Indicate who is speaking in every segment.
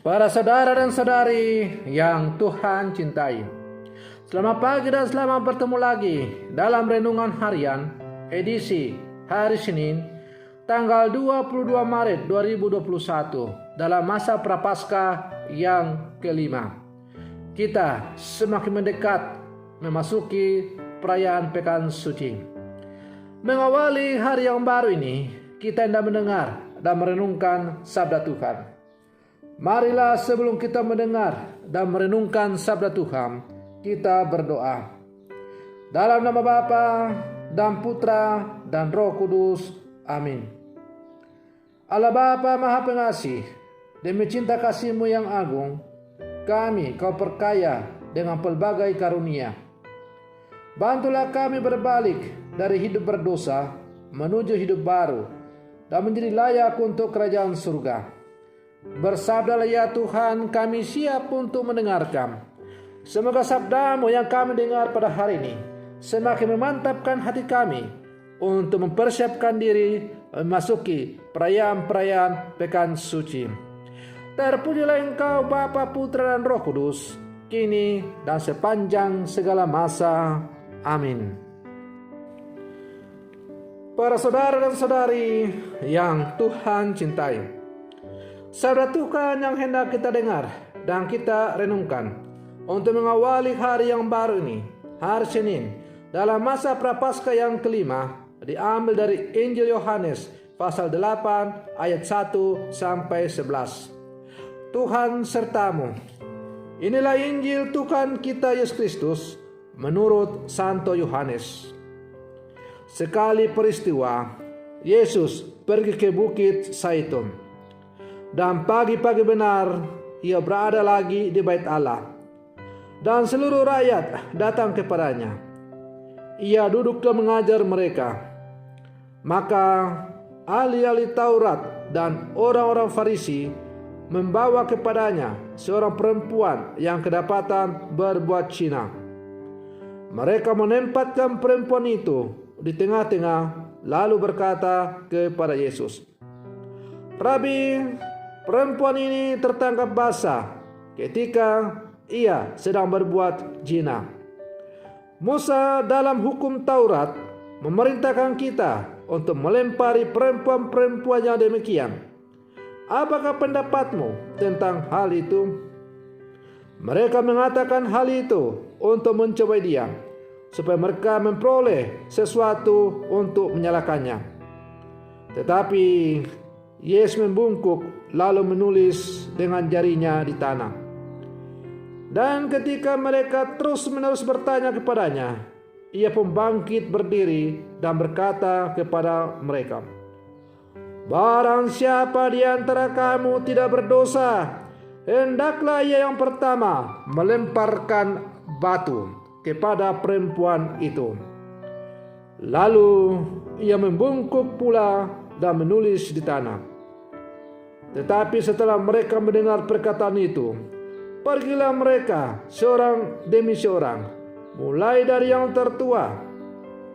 Speaker 1: Para saudara dan saudari yang Tuhan cintai, selamat pagi dan selamat bertemu lagi dalam Renungan Harian edisi hari Senin tanggal 22 Maret 2021 dalam masa Prapaskah yang kelima. Kita semakin mendekat memasuki perayaan Pekan Suci. Mengawali hari yang baru ini, kita hendak mendengar dan merenungkan sabda Tuhan. Marilah sebelum kita mendengar dan merenungkan sabda Tuhan, kita berdoa. Dalam nama Bapa dan Putra dan Roh Kudus. Amin. Allah Bapa Maha Pengasih, demi cinta kasih-Mu yang agung, kami Kau perkaya dengan pelbagai karunia. Bantulah kami berbalik dari hidup berdosa menuju hidup baru dan menjadi layak untuk kerajaan surga. Bersabdalah ya Tuhan, kami siap untuk mendengarkan. Semoga sabda-Mu yang kami dengar pada hari ini semakin memantapkan hati kami untuk mempersiapkan diri memasuki perayaan-perayaan Pekan Suci. Terpujilah Engkau Bapa, Putra dan Roh Kudus, kini dan sepanjang segala masa. Amin. Para saudara dan saudari yang Tuhan cintai, sabda Tuhan yang hendak kita dengar dan kita renungkan untuk mengawali hari yang baru ini, hari Senin, dalam masa Prapaskah yang kelima, diambil dari Injil Yohanes pasal 8 ayat 1 sampai 11. Tuhan sertamu. Inilah Injil Tuhan kita Yesus Kristus menurut Santo Yohanes. Sekali peristiwa, Yesus pergi ke Bukit Zaitun. Dan pagi-pagi benar ia berada lagi di bait Allah. Dan seluruh rakyat datang kepadanya. Ia duduk dan mengajar mereka. Maka ahli-ahli Taurat dan orang-orang Farisi membawa kepadanya seorang perempuan yang kedapatan berbuat zina. Mereka menempatkan perempuan itu di tengah-tengah lalu berkata kepada Yesus, "Rabi, perempuan ini tertangkap basah ketika ia sedang berbuat zina. Musa dalam hukum Taurat memerintahkan kita untuk melempari perempuan-perempuan yang demikian. Apakah pendapatmu tentang hal itu?" Mereka mengatakan hal itu untuk mencobai dia, supaya mereka memperoleh sesuatu untuk menyalahkannya. Tetapi Yesus membungkuk lalu menulis dengan jarinya di tanah. Dan ketika mereka terus-menerus bertanya kepadanya, ia pun bangkit berdiri dan berkata kepada mereka, "Barang siapa di antara kamu tidak berdosa, hendaklah ia yang pertama melemparkan batu kepada perempuan itu." Lalu ia membungkuk pula dan menulis di tanah. Tetapi setelah mereka mendengar perkataan itu, pergilah mereka seorang demi seorang, mulai dari yang tertua.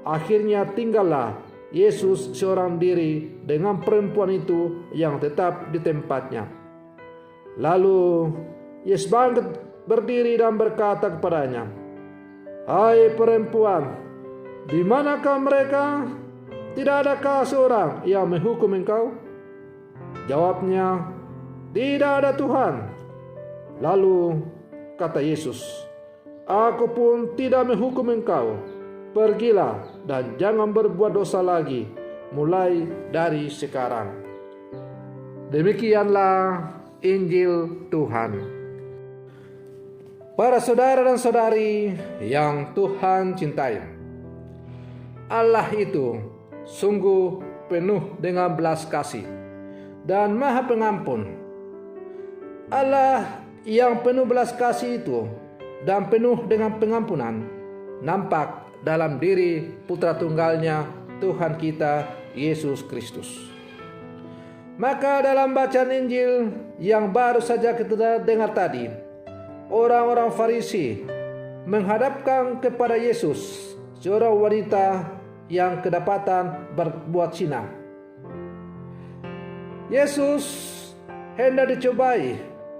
Speaker 1: Akhirnya tinggallah Yesus seorang diri dengan perempuan itu yang tetap di tempatnya. Lalu Yesus bangkit berdiri dan berkata kepadanya, "Hai perempuan, di manakah mereka? Tidak adakah seorang yang menghukum engkau?" Jawabnya, "Tidak ada Tuhan." Lalu kata Yesus, "Aku pun tidak menghukum engkau. Pergilah dan jangan berbuat dosa lagi mulai dari sekarang." Demikianlah Injil Tuhan. Para saudara dan saudari yang Tuhan cintai, Allah itu sungguh penuh dengan belas kasih dan Maha Pengampun. Allah yang penuh belas kasih itu dan penuh dengan pengampunan nampak dalam diri Putra Tunggalnya Tuhan kita Yesus Kristus. Maka dalam bacaan Injil yang baru saja kita dengar tadi, orang-orang Farisi menghadapkan kepada Yesus seorang wanita yang kedapatan berbuat zina. Yesus hendak dicobai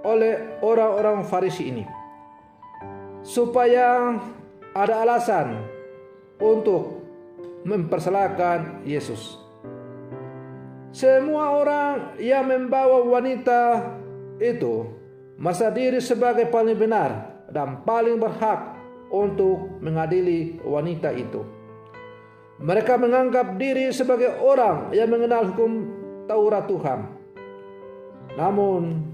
Speaker 1: oleh orang-orang Farisi ini, supaya ada alasan untuk mempersalahkan Yesus. Semua orang yang membawa wanita itu merasa diri sebagai paling benar dan paling berhak untuk mengadili wanita itu. Mereka menganggap diri sebagai orang yang mengenal hukum Taurat Tuhan. Namun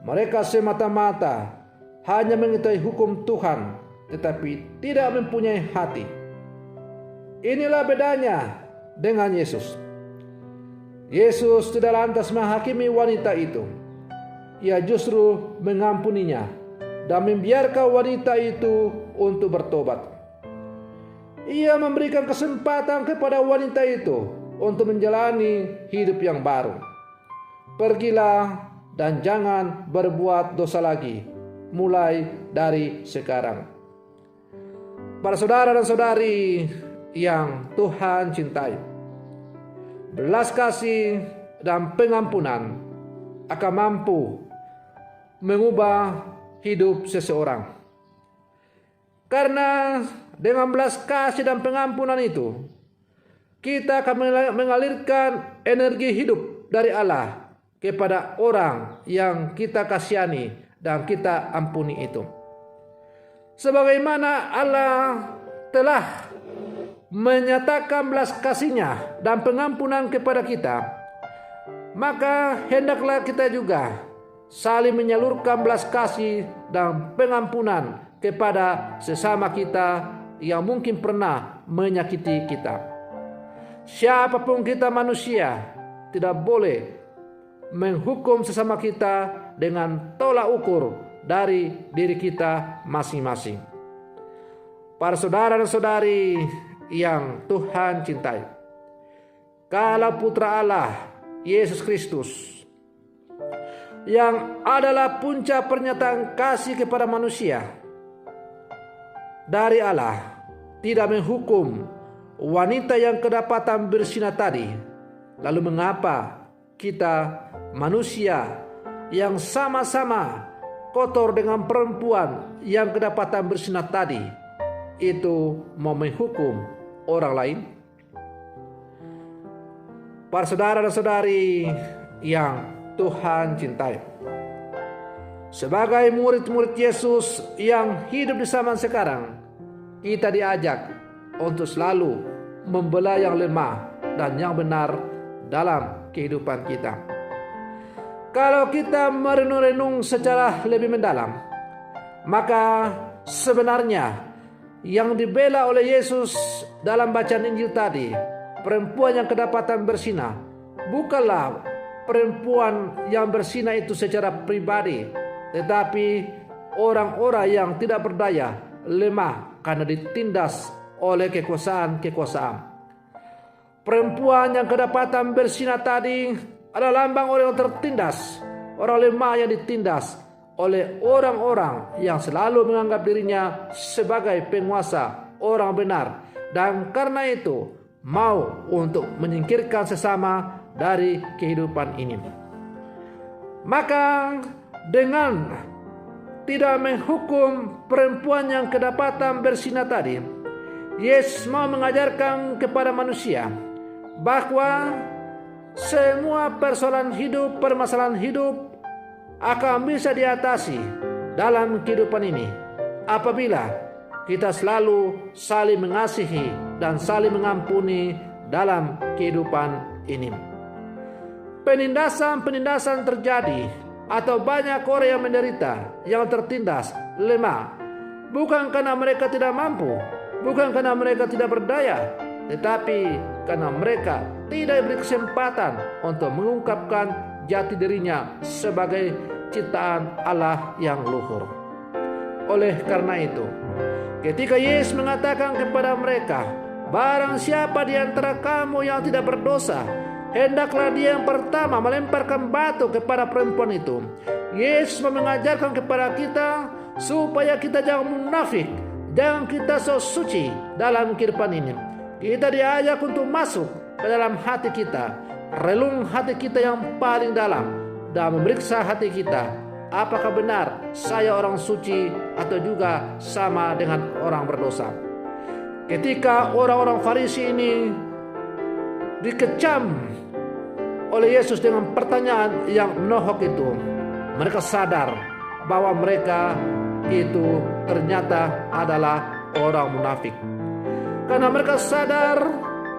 Speaker 1: mereka semata-mata hanya mengetahui hukum Tuhan, tetapi tidak mempunyai hati. Inilah bedanya dengan Yesus. Yesus tidak lantas menghakimi wanita itu. Ia justru mengampuninya dan membiarkan wanita itu untuk bertobat. Ia memberikan kesempatan kepada wanita itu untuk menjalani hidup yang baru. Pergilah dan jangan berbuat dosa lagi, mulai dari sekarang. Para saudara dan saudari yang Tuhan cintai, belas kasih dan pengampunan akan mampu mengubah hidup seseorang. Karena dengan belas kasih dan pengampunan itu, kita akan mengalirkan energi hidup dari Allah kepada orang yang kita kasihani dan kita ampuni itu. Sebagaimana Allah telah menyatakan belas kasih-Nya dan pengampunan kepada kita, maka hendaklah kita juga saling menyalurkan belas kasih dan pengampunan kepada sesama kita yang mungkin pernah menyakiti kita. Siapapun kita manusia, tidak boleh menghukum sesama kita dengan tolak ukur dari diri kita masing-masing. Para saudara dan saudari yang Tuhan cintai, kalau Putra Allah Yesus Kristus, yang adalah puncak pernyataan kasih kepada manusia dari Allah, tidak menghukum wanita yang kedapatan berzina tadi, lalu mengapa kita manusia yang sama-sama kotor dengan perempuan yang kedapatan berzina tadi itu mau menghukum orang lain? Para saudara dan saudari yang Tuhan cintai, sebagai murid-murid Yesus yang hidup di zaman sekarang, kita diajak untuk selalu membela yang lemah dan yang benar dalam kehidupan kita. Kalau kita merenung-renung secara lebih mendalam, maka sebenarnya yang dibela oleh Yesus dalam bacaan Injil tadi, perempuan yang kedapatan berzina, bukanlah perempuan yang berzina itu secara pribadi, tetapi orang-orang yang tidak berdaya, lemah karena ditindas oleh kekuasaan-kekuasaan. Perempuan yang kedapatan berzina tadi adalah lambang orang yang tertindas, orang lemah yang ditindas oleh orang-orang yang selalu menganggap dirinya sebagai penguasa, orang benar, dan karena itu mau untuk menyingkirkan sesama dari kehidupan ini. Maka dengan tidak menghukum perempuan yang kedapatan berzina tadi, Yesus mau mengajarkan kepada manusia bahwa semua permasalahan hidup akan bisa diatasi dalam kehidupan ini apabila kita selalu saling mengasihi dan saling mengampuni dalam kehidupan ini. Penindasan terjadi atau banyak orang yang menderita, yang tertindas, lemah, bukan karena mereka tidak mampu, bukan karena mereka tidak berdaya, tetapi karena mereka tidak diberi kesempatan untuk mengungkapkan jati dirinya sebagai ciptaan Allah yang luhur. Oleh karena itu, ketika Yesus mengatakan kepada mereka, barang siapa di antara kamu yang tidak berdosa, hendaklah dia yang pertama melemparkan batu kepada perempuan itu. Yesus mengajarkan kepada kita supaya kita jangan munafik, jangan kita so suci dalam kehidupan ini. Kita diajak untuk masuk ke dalam hati kita, relung hati kita yang paling dalam, dan memeriksa hati kita. apakah benar saya orang suci atau juga sama dengan orang berdosa. Ketika orang-orang Farisi ini dikecam oleh Yesus dengan pertanyaan yang menohok itu, mereka sadar bahwa mereka itu ternyata adalah orang munafik. Karena mereka sadar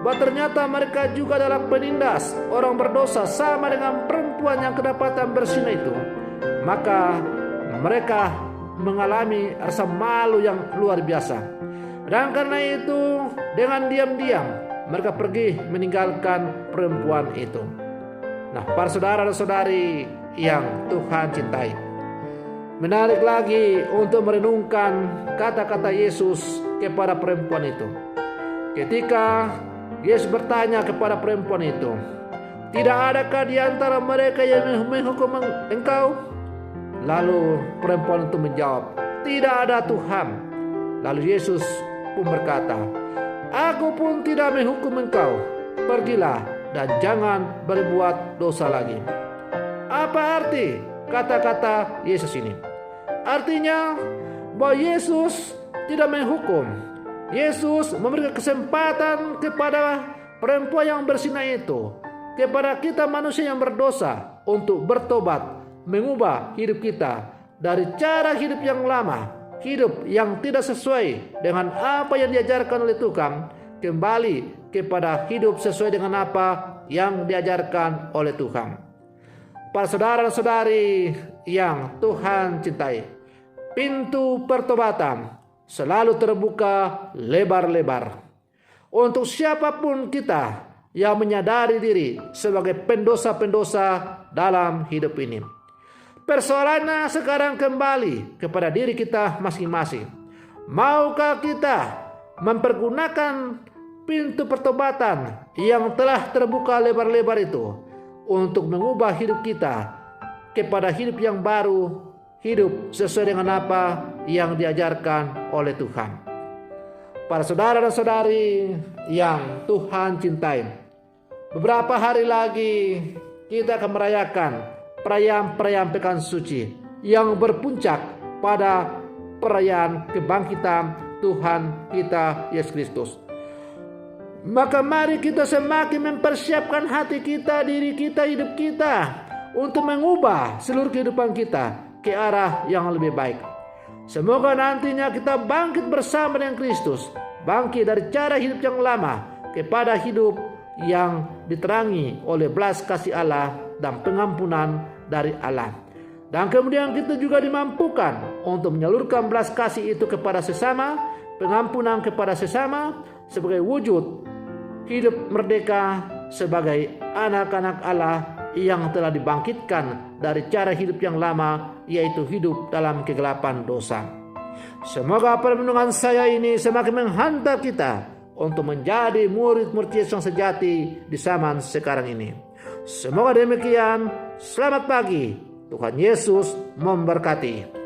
Speaker 1: bahwa ternyata mereka juga adalah penindas, orang berdosa sama dengan perempuan yang kedapatan bersinah itu, maka mereka mengalami rasa malu yang luar biasa. Dan karena itu dengan diam-diam mereka pergi meninggalkan perempuan itu. Nah, para saudara dan saudari yang Tuhan cintai, menarik lagi untuk merenungkan kata-kata Yesus kepada perempuan itu. Ketika Yesus bertanya kepada perempuan itu, "Tidak adakah di antara mereka yang menghukum engkau?" Lalu perempuan itu menjawab, "Tidak ada, Tuhan." Lalu Yesus pun berkata, "Aku pun tidak menghukum engkau. Pergilah dan jangan berbuat dosa lagi." Apa arti kata-kata Yesus ini? Artinya bahwa Yesus tidak menghukum. Yesus memberikan kesempatan kepada perempuan yang bersinah itu, kepada kita manusia yang berdosa, untuk bertobat, mengubah hidup kita dari cara hidup yang lama, hidup yang tidak sesuai dengan apa yang diajarkan oleh Tuhan, kembali kepada hidup sesuai dengan apa yang diajarkan oleh Tuhan. Para saudara dan saudari yang Tuhan cintai, pintu pertobatan selalu terbuka lebar-lebar untuk siapapun kita yang menyadari diri sebagai pendosa-pendosa dalam hidup ini. Persoalannya sekarang kembali kepada diri kita masing-masing. Maukah kita mempergunakan pintu pertobatan yang telah terbuka lebar-lebar itu untuk mengubah hidup kita kepada hidup yang baru, hidup sesuai dengan apa yang diajarkan oleh Tuhan. Para saudara dan saudari yang Tuhan cintai, beberapa hari lagi kita akan merayakan perayaan pekan suci yang berpuncak pada perayaan kebangkitan Tuhan kita Yesus Kristus. Maka mari kita semakin mempersiapkan hati kita, diri kita, hidup kita untuk mengubah seluruh kehidupan kita ke arah yang lebih baik. Semoga nantinya kita bangkit bersama dengan Kristus, bangkit dari cara hidup yang lama kepada hidup yang diterangi oleh belas kasih Allah dan pengampunan dari Allah. Dan kemudian kita juga dimampukan untuk menyalurkan belas kasih itu kepada sesama, pengampunan kepada sesama, sebagai wujud hidup merdeka sebagai anak-anak Allah yang telah dibangkitkan dari cara hidup yang lama, yaitu hidup dalam kegelapan dosa. Semoga permenungan saya ini semakin menghantar kita untuk menjadi murid-murid Yesus yang sejati di zaman sekarang ini. Semoga demikian. Selamat pagi. Tuhan Yesus memberkati.